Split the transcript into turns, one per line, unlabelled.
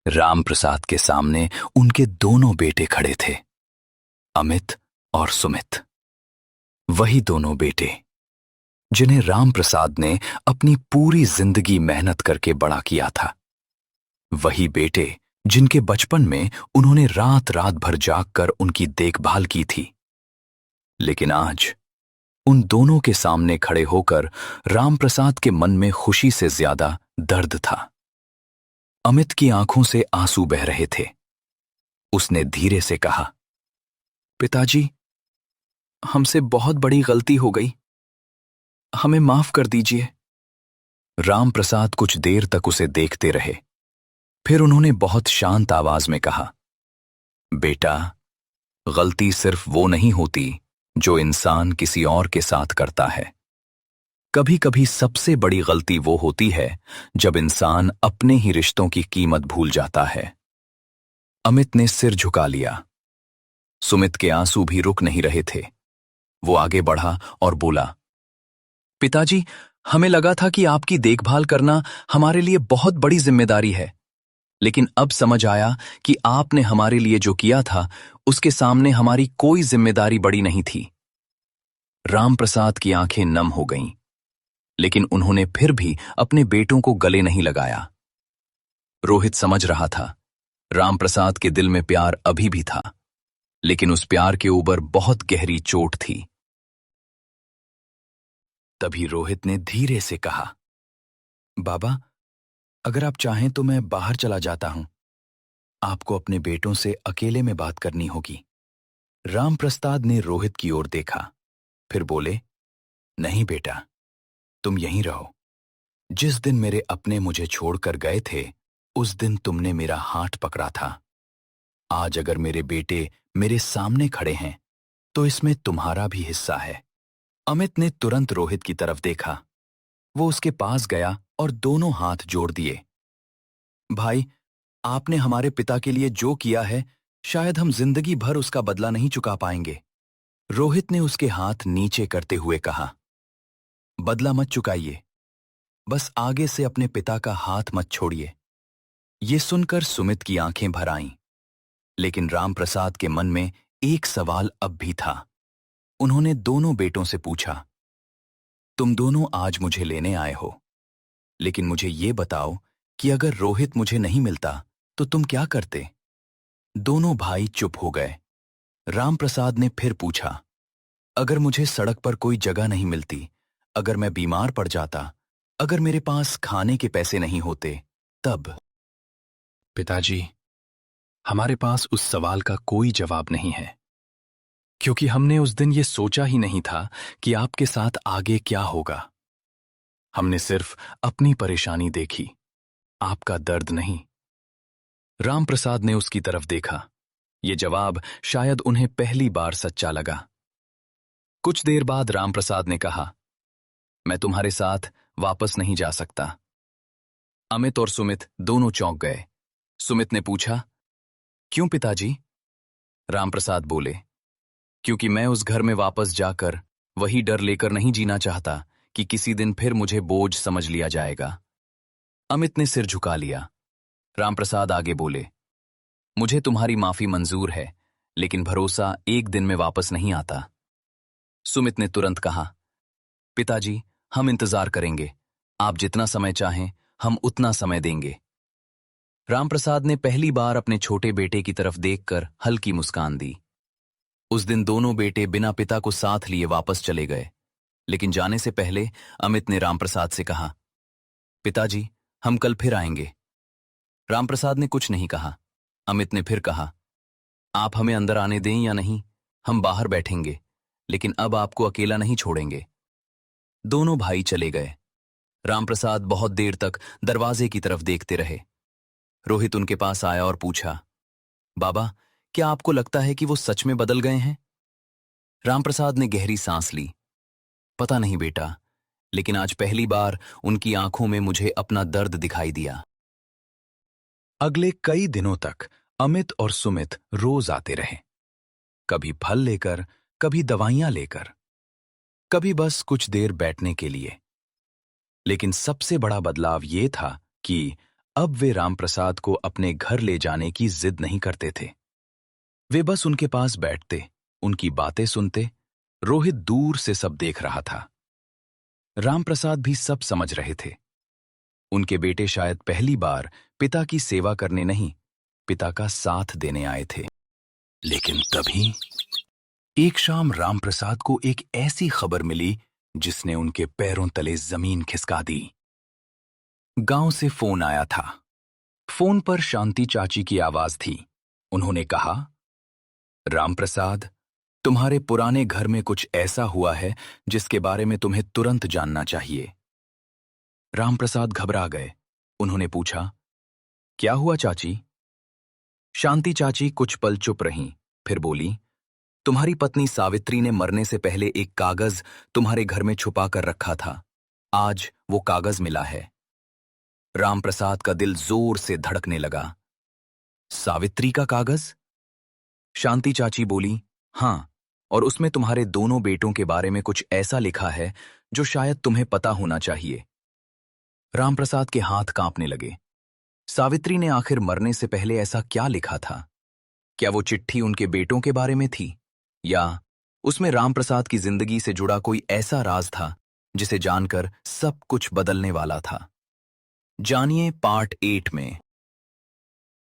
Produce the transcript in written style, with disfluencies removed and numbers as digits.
रामप्रसाद के सामने उनके दोनों बेटे खड़े थे, अमित और सुमित। वही दोनों बेटे जिन्हें रामप्रसाद ने अपनी पूरी जिंदगी मेहनत करके बड़ा किया था। वही बेटे जिनके बचपन में उन्होंने रात रात भर जागकर उनकी देखभाल की थी। लेकिन आज उन दोनों के सामने खड़े होकर रामप्रसाद के मन में खुशी से ज्यादा दर्द था। अमित की आंखों से आंसू बह रहे थे। उसने धीरे से कहा, पिताजी, हमसे बहुत बड़ी गलती हो गई, हमें माफ कर दीजिए। रामप्रसाद कुछ देर तक उसे देखते रहे। फिर उन्होंने बहुत शांत आवाज में कहा, बेटा, गलती सिर्फ वो नहीं होती जो इंसान किसी और के साथ करता है। कभी कभी सबसे बड़ी गलती वो होती है जब इंसान अपने ही रिश्तों की कीमत भूल जाता है। अमित ने सिर झुका लिया। सुमित के आंसू भी रुक नहीं रहे थे। वो आगे बढ़ा और बोला, पिताजी, हमें लगा था कि आपकी देखभाल करना हमारे लिए बहुत बड़ी जिम्मेदारी है, लेकिन अब समझ आया कि आपने हमारे लिए जो किया था उसके सामने हमारी कोई जिम्मेदारी बड़ी नहीं थी। रामप्रसाद की आंखें नम हो गईं, लेकिन उन्होंने फिर भी अपने बेटों को गले नहीं लगाया। रोहित समझ रहा था, रामप्रसाद के दिल में प्यार अभी भी था, लेकिन उस प्यार के ऊपर बहुत गहरी चोट थी। तभी रोहित ने धीरे से कहा, बाबा, अगर आप चाहें तो मैं बाहर चला जाता हूं। आपको अपने बेटों से अकेले में बात करनी होगी। रामप्रसाद ने रोहित की ओर देखा, फिर बोले, नहीं बेटा, तुम यहीं रहो। जिस दिन मेरे अपने मुझे छोड़कर गए थे, उस दिन तुमने मेरा हाथ पकड़ा था। आज अगर मेरे बेटे मेरे सामने खड़े हैं, तो इसमें तुम्हारा भी हिस्सा है। अमित ने तुरंत रोहित की तरफ देखा। वो उसके पास गया और दोनों हाथ जोड़ दिए। भाई, आपने हमारे पिता के लिए जो किया है, शायद हम जिंदगी भर उसका बदला नहीं चुका पाएंगे। रोहित ने उसके हाथ नीचे करते हुए कहा, बदला मत चुकाइए, बस आगे से अपने पिता का हाथ मत छोड़िए। ये सुनकर सुमित की आंखें भर आईं, लेकिन रामप्रसाद के मन में एक सवाल अब भी था। उन्होंने दोनों बेटों से पूछा, तुम दोनों आज मुझे लेने आए हो, लेकिन मुझे ये बताओ कि अगर रोहित मुझे नहीं मिलता तो तुम क्या करते? दोनों भाई चुप हो गए। रामप्रसाद ने फिर पूछा, अगर मुझे सड़क पर कोई जगह नहीं मिलती, अगर मैं बीमार पड़ जाता, अगर मेरे पास खाने के पैसे नहीं होते, तब? पिताजी, हमारे पास उस सवाल का कोई जवाब नहीं है, क्योंकि हमने उस दिन ये सोचा ही नहीं था कि आपके साथ आगे क्या होगा। हमने सिर्फ अपनी परेशानी देखी, आपका दर्द नहीं। रामप्रसाद ने उसकी तरफ देखा। ये जवाब शायद उन्हें पहली बार सच्चा लगा। कुछ देर बाद रामप्रसाद ने कहा, मैं तुम्हारे साथ वापस नहीं जा सकता। अमित और सुमित दोनों चौंक गए। सुमित ने पूछा, क्यों पिताजी? रामप्रसाद बोले, क्योंकि मैं उस घर में वापस जाकर वही डर लेकर नहीं जीना चाहता कि किसी दिन फिर मुझे बोझ समझ लिया जाएगा। अमित ने सिर झुका लिया। रामप्रसाद आगे बोले, मुझे तुम्हारी माफी मंजूर है, लेकिन भरोसा एक दिन में वापस नहीं आता। सुमित ने तुरंत कहा, पिताजी, हम इंतजार करेंगे। आप जितना समय चाहें, हम उतना समय देंगे। रामप्रसाद ने पहली बार अपने छोटे बेटे की तरफ देखकर हल्की मुस्कान दी। उस दिन दोनों बेटे बिना पिता को साथ लिए वापस चले गए, लेकिन जाने से पहले अमित ने रामप्रसाद से कहा, पिताजी, हम कल फिर आएंगे। रामप्रसाद ने कुछ नहीं कहा। अमित ने फिर कहा, आप हमें अंदर आने दें या नहीं, हम बाहर बैठेंगे, लेकिन अब आपको अकेला नहीं छोड़ेंगे। दोनों भाई चले गए। रामप्रसाद बहुत देर तक दरवाजे की तरफ देखते रहे। रोहित उनके पास आया और पूछा, बाबा, क्या आपको लगता है कि वो सच में बदल गए हैं? रामप्रसाद ने गहरी सांस ली। पता नहीं बेटा, लेकिन आज पहली बार उनकी आंखों में मुझे अपना दर्द दिखाई दिया। अगले कई दिनों तक अमित और सुमित रोज आते रहे, कभी फल लेकर, कभी दवाइयां लेकर, कभी बस कुछ देर बैठने के लिए। लेकिन सबसे बड़ा बदलाव यह था कि अब वे रामप्रसाद को अपने घर ले जाने की जिद नहीं करते थे। वे बस उनके पास बैठते, उनकी बातें सुनते। रोहित दूर से सब देख रहा था। रामप्रसाद भी सब समझ रहे थे। उनके बेटे शायद पहली बार पिता की सेवा करने नहीं, पिता का साथ देने आए थे। लेकिन तभी एक शाम रामप्रसाद को एक ऐसी खबर मिली जिसने उनके पैरों तले जमीन खिसका दी। गांव से फोन आया था। फोन पर शांति चाची की आवाज थी। उन्होंने कहा, रामप्रसाद, तुम्हारे पुराने घर में कुछ ऐसा हुआ है जिसके बारे में तुम्हें तुरंत जानना चाहिए। रामप्रसाद घबरा गए। उन्होंने पूछा, क्या हुआ चाची? शांति चाची कुछ पल चुप रहीं, फिर बोली, तुम्हारी पत्नी सावित्री ने मरने से पहले एक कागज तुम्हारे घर में छुपा कर रखा था। आज वो कागज मिला है। रामप्रसाद का दिल जोर से धड़कने लगा। सावित्री का कागज? शांति चाची बोली, हां, और उसमें तुम्हारे दोनों बेटों के बारे में कुछ ऐसा लिखा है जो शायद तुम्हें पता होना चाहिए। रामप्रसाद के हाथ कांपने लगे। सावित्री ने आखिर मरने से पहले ऐसा क्या लिखा था? क्या वो चिट्ठी उनके बेटों के बारे में थी, या उसमें रामप्रसाद की जिंदगी से जुड़ा कोई ऐसा राज था जिसे जानकर सब कुछ बदलने वाला था? जानिए पार्ट 8 में।